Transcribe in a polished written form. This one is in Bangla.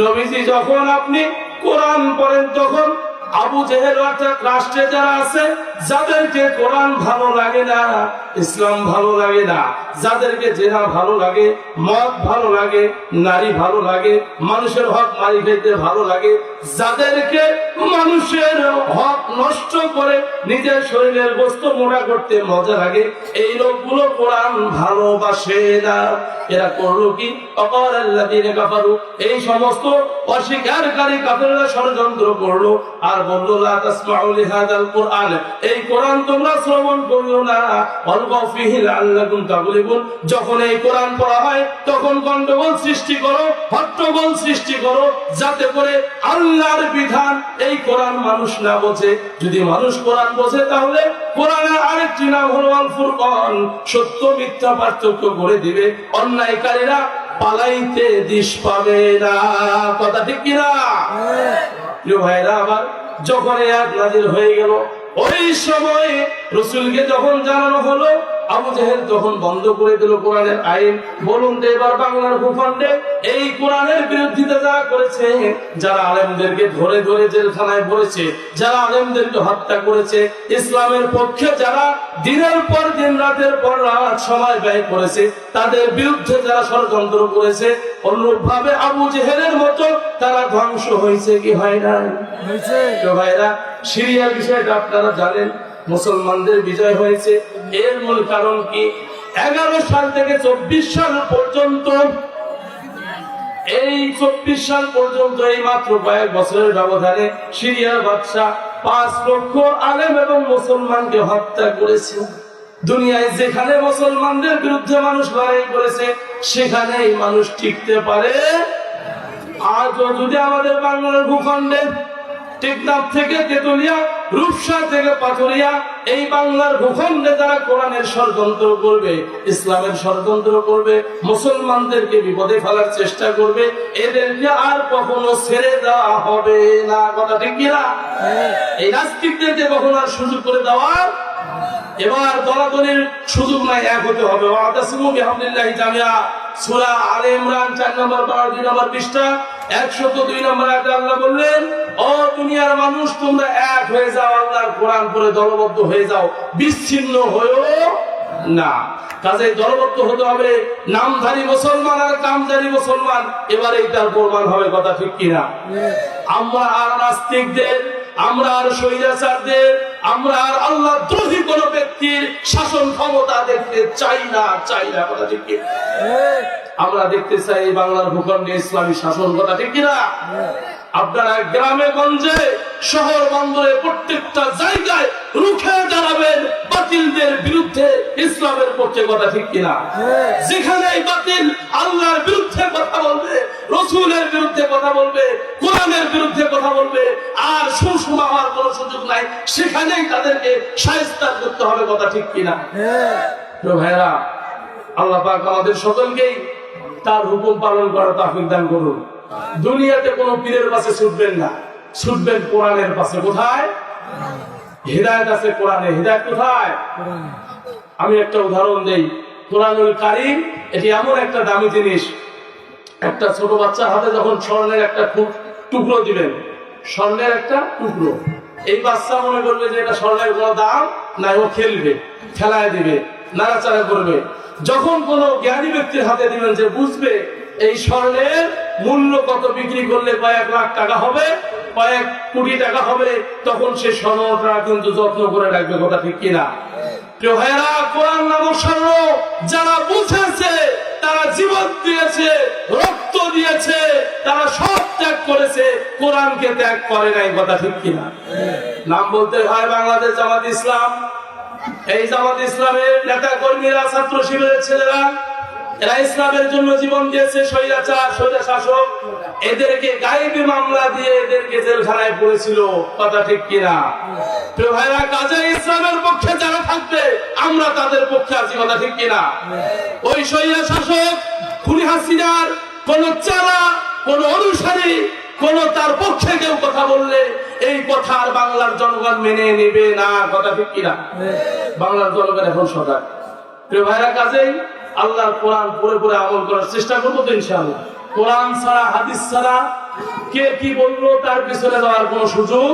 নবীজি যখন আপনি কোরআন পড়েন তখন আবু জেহেল অর্থাৎ রাষ্ট্রে যারা আছে, যাদেরকে কোরআন ভালো লাগে না, ইসলাম ভালো লাগে না, যাদেরকে জেনা ভালো লাগে, মদ ভালো লাগে, নারী ভালো লাগে, মানুষের হক মারি খেতে ভালো লাগে, যাদেরকে মানুষের হক নষ্ট করে নিজের শরীরের গোস্ত মোটা করতে মজা লাগে, এই লোকগুলো কোরআন ভালোবাসে না। এরা করলো কি? অকালাল্লাযীনা কাফারু, এই সমস্ত অস্বীকারী কাফেররা ষড়যন্ত্র করলো আর বললো লা তাসমাউ লিহাযাল কুরআন, এই কোরআন তোমরা শ্রবণ করিও না, ওয়ালগাউ ফীহি লাআল্লাকুম তাগলিবুন। যখন এই কোরআন পড়া হয় তখন গন্ডগোল সৃষ্টি করো, হট্টগোল সৃষ্টি করো, যাতে করে আল্লাহর বিধান এই কোরআন মানুষ না বোঝে। যদি মানুষ কোরআন বোঝে তাহলে কোরআনের আরেকটি নাম হলো আল ফুরকান, সত্য মিথ্যা পার্থক্য করে দিবে, অন্যায়কারীরা পালাইতে দিশ পাবে না। কথা ঠিক কিনা? প্রিয় ভাইরা আমার, যখন এই আয়াত নাযিল হয়ে গেল ওই সময় রাসূলকে যখন জানানো হলো, আবু জেহেল তখন বন্ধ করে দিল কোরআনের আইন। বলুন তো এবার বাংলার ভূখণ্ডে এই কোরআনের বিরোধিতা যারা করেছে, যারা আলেমদেরকে ধরে ধরে জেলখানায় ভরেছে, যারা আলেমদেরকে হত্যা করেছে, ইসলামের পক্ষে যারা দিনের পর দিন রাতের পর রাত সময় ব্যয় করেছে, তাদের বিরুদ্ধে যারা ষড়যন্ত্র করেছে, অনুরূপভাবে আবু জেহেলের মতো তারা ধ্বংস হয়েছে কি হয় না? তো ভাইরা, সিরিয়ার বিষয়টা আপনারা জানেন, মুসলমানদের বিজয় হয়েছে। এর মূল কারণ কি? 11 সাল থেকে 24 সাল পর্যন্ত, এই 24 সাল পর্যন্ত এই মাত্র কয়েক বছরের ব্যবধানে সিরিয়ার বাদশা 5 লক্ষ আলেম এবং মুসলমানকে হত্যা করেছে। দুনিয়ায় যেখানে মুসলমানদের বিরুদ্ধে মানুষ লড়াই করেছে সেখানেই মানুষ টিকতে পারে। আজও যদি আমাদের বাংলার ভূখণ্ডে টেকনাফ থেকে তেতুলিয়া, রূপসা থেকে পাথুরিয়া, এই বাংলার ভূখণ্ডে যারা কোরআনের ষড়যন্ত্র করবে, ইসলামের ষড়যন্ত্র করবে, মুসলমানদেরকে বিপদে ফেলার চেষ্টা করবে, এদেরকে আর কখনো ছেড়ে দেওয়া হবে না। কথা ঠিক কিনা? এই নাস্তিকদেরকে কখনো আর সুযোগ করে দেওয়ার, এবার দলাদলির সুযোগ নাই, এক হতে হবে। ওয়াতাসিমু বিহাবলিল্লাহি জামিআ, সূরা আলে ইমরান 4 নম্বর 2 নম্বর পৃষ্ঠা 102 নম্বর আয়াতে আল্লাহ বললেন, ও দুনিয়ার মানুষ, তোমরা এক হয়ে যাও, আল্লাহর কোরআন পড়ে দলবদ্ধ হয়ে যাও, বিচ্ছিন্ন হয়েও না। কাজেই দলবদ্ধ হতে হবে। নামধারী মুসলমান আর কামধারী মুসলমান, এবার এইটার প্রমাণ হবে। কথা ঠিক কিনা? আমরা আর নাস্তিকদের, আমরা আর স্বৈরাচারদের, আমরা আর আল্লাহ দ্রোহী কোন ব্যক্তির শাসন ক্ষমতা দেখতে চাই না। কথা ঠিক কিনা? আমরা দেখতে চাই বাংলার ভূখণ্ডে ইসলামী শাসন। কথা ঠিক কিনা? আপনারা গ্রামে গঞ্জে শহর বন্দরে প্রত্যেকটা জায়গায় রুখে দাঁড়াবেন বাতিলদের বিরুদ্ধে, ইসলামের পক্ষে। কথা ঠিক কিনা? যেখানে বাতিল আল্লাহর বিরুদ্ধে কথা বলবে, রসুলের বিরুদ্ধে কথা বলবে, কোরআনের বিরুদ্ধে কথা বলবে, আর সুষমা হওয়ার কোন সুযোগ নাই, সেখানেই তাদেরকে শায়েস্তা করতে হবে। কথা ঠিক কিনা? ভাইরা, আল্লাহ পাক আমাদের সকলকেই তার হুকুম পালন করার তৌফিক দান করুন। দুনিয়াতে কোন পীরের পাশে ছুটবেন না, ছুটবেন কোরআনের পাশে। কোথায় হিদায়াত আছে? কোরআনে। হিদায়াত কোথায়? আমি একটা উদাহরণ দেই। কোরআনুল কারীম এটি এমন একটা দামি জিনিস, একটা ছোট বাচ্চার হাতে যখন স্বর্ণের একটা টুকরো দিবেন, স্বর্ণের একটা টুকরো, এই বাচ্চা মনে করবে যে এটা স্বর্ণের কোনো দাম নাই, ও খেলবে, খেলায় দিবে, নাড়াচাড়া করবে। যখন কোনো জ্ঞানী ব্যক্তির হাতে দিবেন, যে বুঝবে এই স্বর্ণের মূল্য কত, বিক্রি করলে কয়েক লাখ টাকা হবে, কয়েক কোটি টাকা হবে, তখন সে স্বর্ণটা কিন্তু যত্ন করে রাখবে। কথা ঠিক কিনা? প্রিয় ভাইরা, কোরআন নামক স্বর্ণ যারা বুঝেছে, তারা জীবন দিয়েছে, রক্ত দিয়েছে, তারা সব ত্যাগ করেছে, কোরআনকে ত্যাগ করে নাই। কথা ঠিক কিনা? নাম বলতে হয় বাংলাদেশ জামাত ইসলাম। এই জামাত ইসলামের নেতা কর্মীরা, ছাত্র শিবিরের ছেলেরা, এরা ইসলামের জন্য জীবন দিয়েছে। স্বৈরাচার, স্বৈরশাসক এদেরকে গায়েবী মামলা দিয়ে এদেরকে জেলখানায় পড়েছিল। কথা ঠিক কিনা? প্রিয় ভাইরা, কাজে ইসলামের পক্ষে যারা থাকবে, আমরা তাদের পক্ষে আছি। কথা ঠিক কিনা? ওই স্বৈরশাসক খুনি হাসিনার কোন চালা, কোন অনুসারী, কোন তার পক্ষে কেউ কথা বললে এই কথা আর বাংলার জনগণ মেনে নেবে না। কথা ঠিক কিনা? বাংলার জনগণ এখন সজাগ। প্রিয় ভাইরা, কাজেই আল্লাহর কোরআন পড়ে পড়ে আমল করার চেষ্টা করবো তো ইনশাআল্লাহ। কোরআন ছাড়া হাদিস ছাড়া কে কি বললো তার পিছনে যাওয়ার কোনো সুযোগ